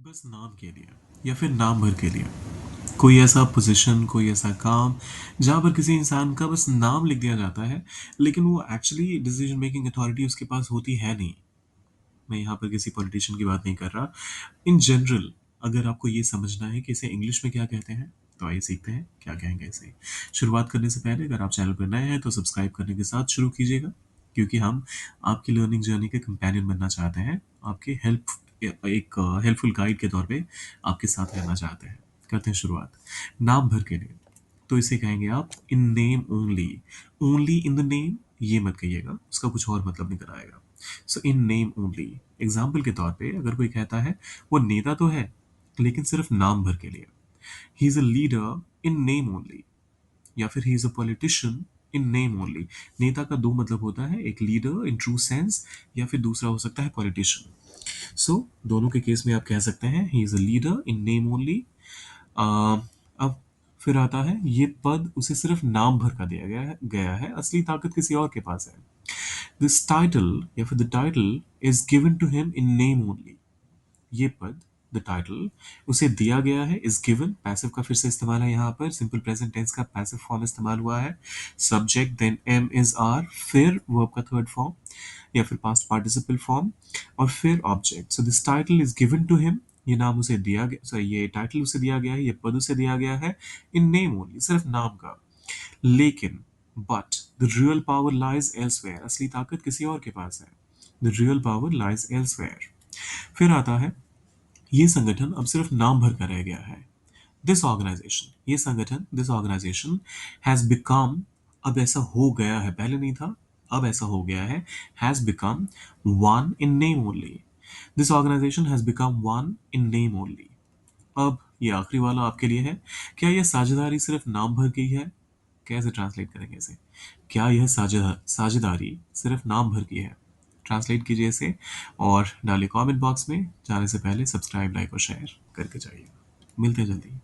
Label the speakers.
Speaker 1: बस नाम के लिए या फिर नाम भर के लिए कोई ऐसा पोजीशन, कोई ऐसा काम जहाँ पर किसी इंसान का बस नाम लिख दिया जाता है, लेकिन वो एक्चुअली डिसीजन मेकिंग अथॉरिटी उसके पास होती है नहीं। मैं यहाँ पर किसी पॉलिटिशियन की बात नहीं कर रहा। इन जनरल अगर आपको ये समझना है कि इसे इंग्लिश में क्या कहते हैं, तो आइए सीखते हैं क्या कहेंगे इसे। शुरुआत करने से पहले अगर आप चैनल पर नए हैं तो सब्सक्राइब करने के साथ शुरू कीजिएगा, क्योंकि हम आपकी लर्निंग जर्नी के कंपेनियन बनना चाहते हैं। आपके एक हेल्पफुल गाइड के तौर पे आपके साथ रहना चाहते हैं। करते हैं शुरुआत। नाम भर के लिए तो इसे कहेंगे आप इन name only. Only in the name ये मत कहिएगा, उसका कुछ और मतलब निकल आएगा। सो इन नेम ओनली। एग्जाम्पल के तौर पे अगर कोई कहता है वो नेता तो है लेकिन सिर्फ नाम भर के लिए, he is a leader in name only, या फिर he is a politician in name only. नेता का दो मतलब होता है, एक लीडर इन ट्रू सेंस या फिर दूसरा हो सकता है पॉलिटिशियन। सो दोनों के केस में आप कह सकते हैं he is a leader in name only. अब फिर आता है ये पद उसे सिर्फ नाम भर का दिया गया है, असली ताकत किसी और के पास है। दिस टाइटल या फिर the title is given to him in name only. ये पद, द टाइटल, उसे दिया गया है, इज गिवन, पैसिव का फिर से इस्तेमाल है, यहाँ पर सिंपल प्रेजेंट टेंस का पैसिव फॉर्म इस्तेमाल हुआ है। Subject then am is are, फिर वर्ब का थर्ड फॉर्म या फिर पास्ट पार्टिसिपल फॉर्म, और फिर object. So this title is given to him, ये नाम उसे दिया गया, सॉरी ये टाइटल उसे दिया गया है, ये पद उसे दिया गया है इन नेम ओनली, सिर्फ नाम का। लेकिन but the real power lies elsewhere, असली ताकत किसी और के पास है। The real power lies elsewhere. फिर आता है ये संगठन अब सिर्फ नाम भर का रह गया है। दिस ऑर्गेनाइजेशन, ये संगठन, दिस ऑर्गेनाइजेशन हैज बिकम, अब ऐसा हो गया है, पहले नहीं था, अब ऐसा हो गया है, has become one in name only. This organisation has become one in name only. अब ये आखिरी वाला आपके लिए है। क्या यह साझेदारी सिर्फ नाम भर की है? कैसे ट्रांसलेट करेंगे इसे? क्या यह साझेदारी सिर्फ नाम भर की है? ट्रांसलेट कीजिए इसे और डालिए कमेंट बॉक्स में। जाने से पहले सब्सक्राइब, लाइक और शेयर करके जाइए। मिलते हैं जल्दी।